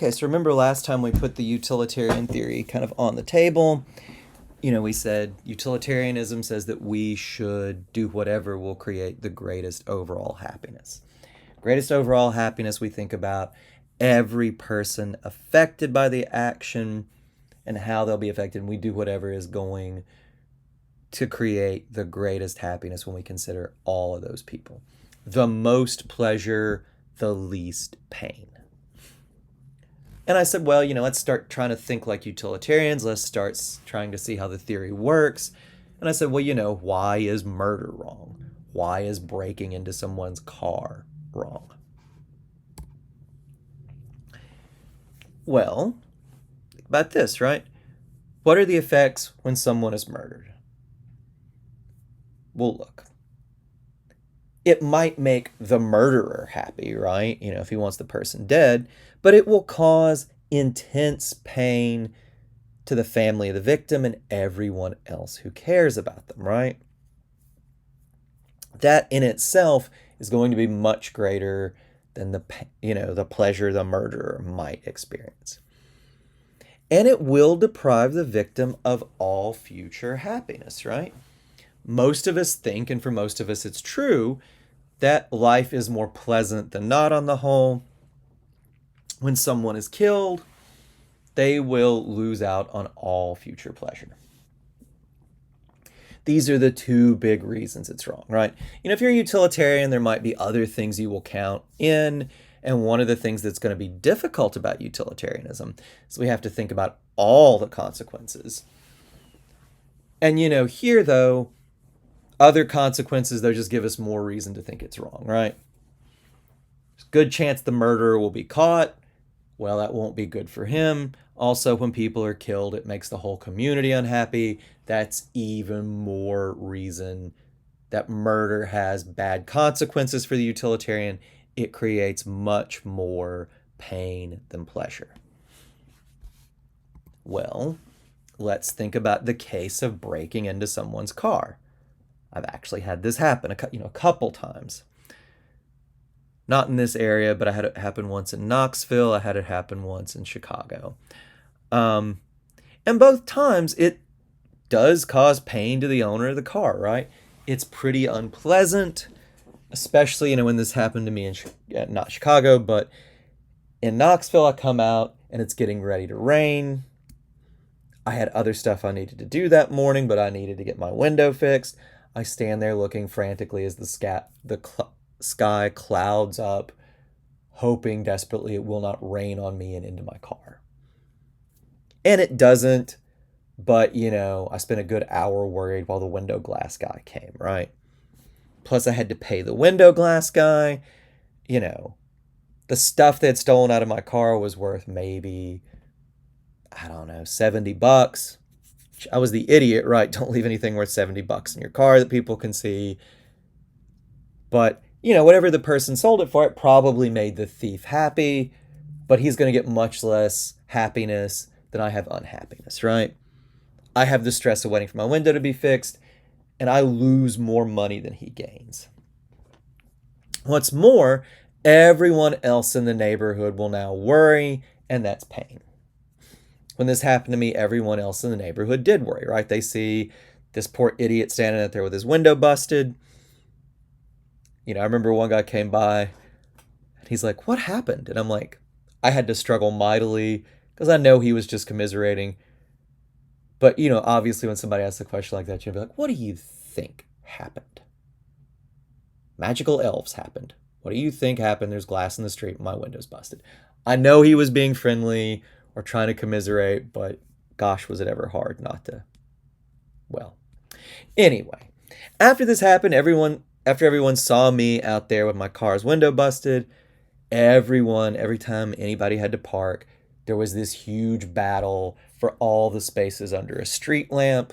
Okay, so remember last time we put the utilitarian theory kind of on the table. We said utilitarianism says that we should do whatever will create the greatest overall happiness. Greatest overall happiness, we think about every person affected by the action and how they'll be affected, and we do whatever is going to create the greatest happiness when we consider all of those people. The most pleasure, the least pain. And I said, well, let's start trying to think like utilitarians. Let's start trying to see how the theory works. And I said, well, why is murder wrong? Why is breaking into someone's car wrong? Well, think about this, right? What are the effects when someone is murdered? Well, look. It might make the murderer happy, right? If he wants the person dead, but it will cause intense pain to the family of the victim and everyone else who cares about them, right? That in itself is going to be much greater than the pleasure the murderer might experience. And it will deprive the victim of all future happiness, right? Most of us think, and for most of us it's true, that life is more pleasant than not on the whole. When someone is killed, they will lose out on all future pleasure. These are the two big reasons it's wrong, right? If you're a utilitarian, there might be other things you will count in. And one of the things that's going to be difficult about utilitarianism is we have to think about all the consequences. And here though, other consequences, they'll just give us more reason to think it's wrong, right? There's a good chance the murderer will be caught. Well, that won't be good for him. Also, when people are killed, it makes the whole community unhappy. That's even more reason that murder has bad consequences for the utilitarian. It creates much more pain than pleasure. Well, let's think about the case of breaking into someone's car. I've actually had this happen a couple times. Not in this area, but I had it happen once in Knoxville. I had it happen once in Chicago. And both times it does cause pain to the owner of the car, right? It's pretty unpleasant, especially, when this happened to me in not Chicago, but in Knoxville. I come out and it's getting ready to rain. I had other stuff I needed to do that morning, but I needed to get my window fixed. I stand there looking frantically as the sky clouds up, hoping desperately it will not rain on me and into my car. And it doesn't, but, I spent a good hour worried while the window glass guy came, right? Plus, I had to pay the window glass guy. The stuff they had stolen out of my car was worth maybe, I don't know, $70. I was the idiot, right? Don't leave anything worth $70 in your car that people can see. But, whatever the person sold it for, it probably made the thief happy, but he's going to get much less happiness than I have unhappiness, right? I have the stress of waiting for my window to be fixed, and I lose more money than he gains. What's more, everyone else in the neighborhood will now worry, and that's pain. When this happened to me, everyone else in the neighborhood did worry, right? They see this poor idiot standing out there with his window busted. I remember one guy came by and he's like, "What happened?" And I'm like, I had to struggle mightily because I know he was just commiserating. But, obviously when somebody asks a question like that, you'll be like, "What do you think happened?" Magical elves happened. What do you think happened? There's glass in the street. My window's busted. I know he was being friendly or trying to commiserate, but gosh, was it ever hard not to. Well, anyway, after this happened, after everyone saw me out there with my car's window busted, every time anybody had to park, there was this huge battle for all the spaces under a street lamp.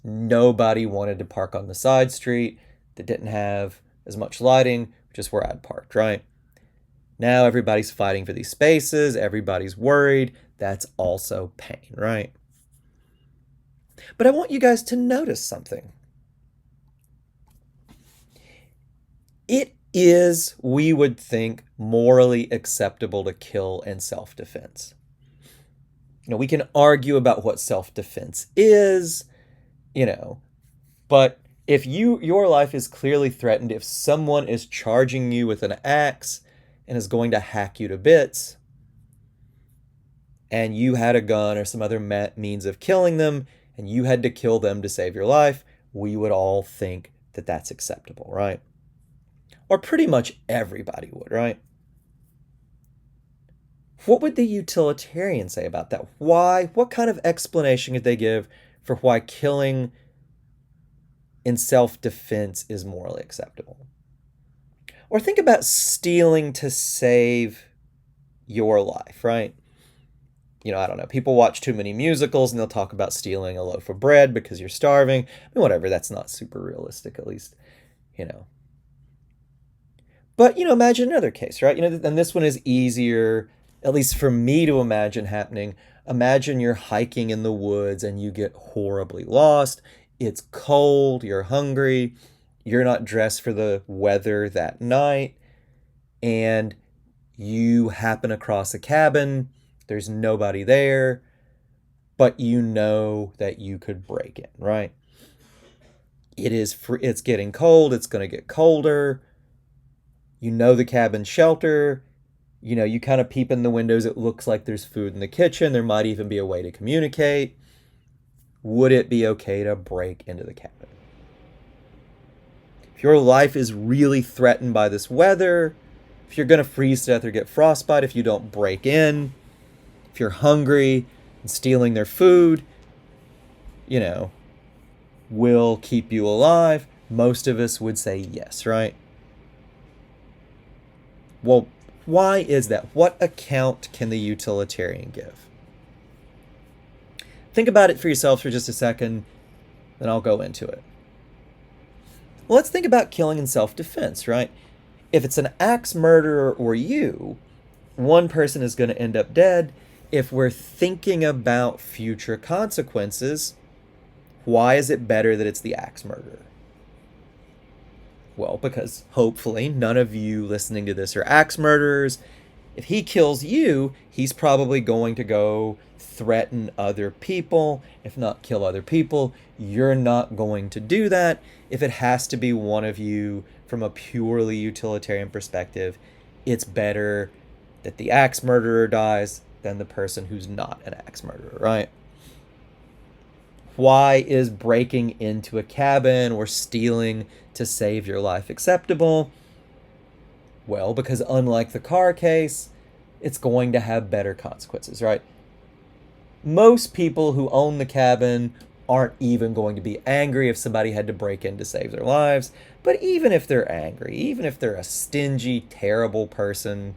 Nobody wanted to park on the side street that didn't have as much lighting, which is where I'd parked, right? Now everybody's fighting for these spaces. Everybody's worried. That's also pain, right? But I want you guys to notice something. It is, we would think, morally acceptable to kill in self-defense. We can argue about what self-defense is, but if your life is clearly threatened, if someone is charging you with an axe and is going to hack you to bits, and you had a gun or some other means of killing them, and you had to kill them to save your life, we would all think that that's acceptable, right? Or pretty much everybody would, right? What would the utilitarian say about that? Why? What kind of explanation could they give for why killing in self-defense is morally acceptable? Or think about stealing to save your life, right? I don't know, people watch too many musicals and they'll talk about stealing a loaf of bread because you're starving. Whatever, that's not super realistic, at least, But, imagine another case, right? And this one is easier, at least for me to imagine happening. Imagine you're hiking in the woods and you get horribly lost. It's cold, you're hungry, you're not dressed for the weather that night, and you happen across a cabin. There's nobody there, but you know that you could break in, right? It's getting cold, it's going to get colder. The cabin's shelter. You kind of peep in the windows. It looks like there's food in the kitchen. There might even be a way to communicate. Would it be okay to break into the cabin? If your life is really threatened by this weather, if you're going to freeze to death or get frostbite if you don't break in, if you're hungry and stealing their food, will keep you alive, most of us would say yes, right? Well, why is that? What account can the utilitarian give? Think about it for yourself for just a second, then I'll go into it. Well, let's think about killing in self-defense, right? If it's an axe murderer or you, one person is going to end up dead. If we're thinking about future consequences, why is it better that it's the axe murderer? Well, because hopefully none of you listening to this are axe murderers. If he kills you, he's probably going to go threaten other people, if not kill other people. You're not going to do that. If it has to be one of you from a purely utilitarian perspective, it's better that the axe murderer dies than the person who's not an axe murderer, right? Why is breaking into a cabin or stealing to save your life acceptable? Well, because unlike the car case, it's going to have better consequences, right? Most people who own the cabin aren't even going to be angry if somebody had to break in to save their lives. But even if they're angry, even if they're a stingy, terrible person,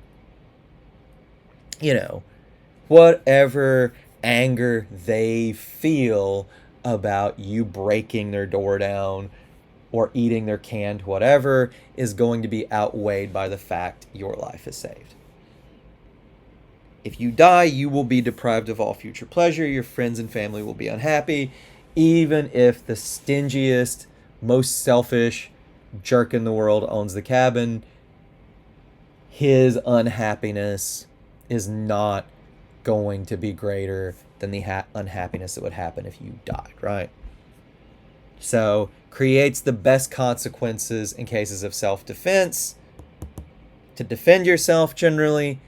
whatever anger they feel about you breaking their door down or eating their canned whatever is going to be outweighed by the fact your life is saved. If you die, you will be deprived of all future pleasure. Your friends and family will be unhappy, even if the stingiest, most selfish jerk in the world owns the cabin. His unhappiness is not going to be greater than the unhappiness that would happen if you died, right? So, creates the best consequences in cases of self-defense, to defend yourself generally,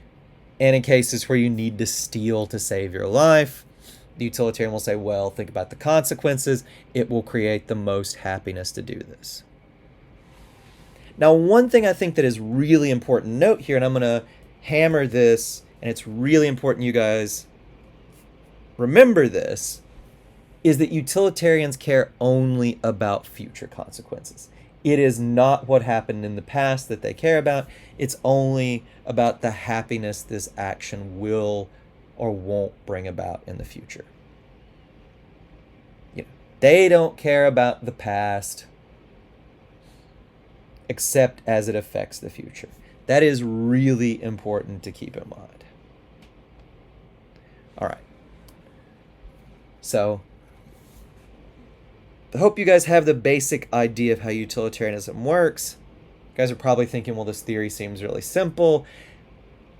and in cases where you need to steal to save your life. The utilitarian will say, well, think about the consequences. It will create the most happiness to do this. Now, one thing I think that is really important to note here, and I'm going to hammer this, and it's really important you guys remember this, is that utilitarians care only about future consequences. It is not what happened in the past that they care about. It's only about the happiness this action will or won't bring about in the future. They don't care about the past except as it affects the future. That is really important to keep in mind. All right. So, I hope you guys have the basic idea of how utilitarianism works. You guys are probably thinking, well, this theory seems really simple.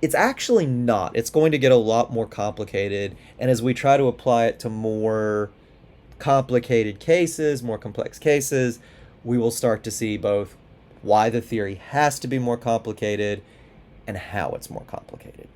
It's actually not. It's going to get a lot more complicated. And as we try to apply it to more complicated cases, more complex cases, we will start to see both why the theory has to be more complicated and how it's more complicated.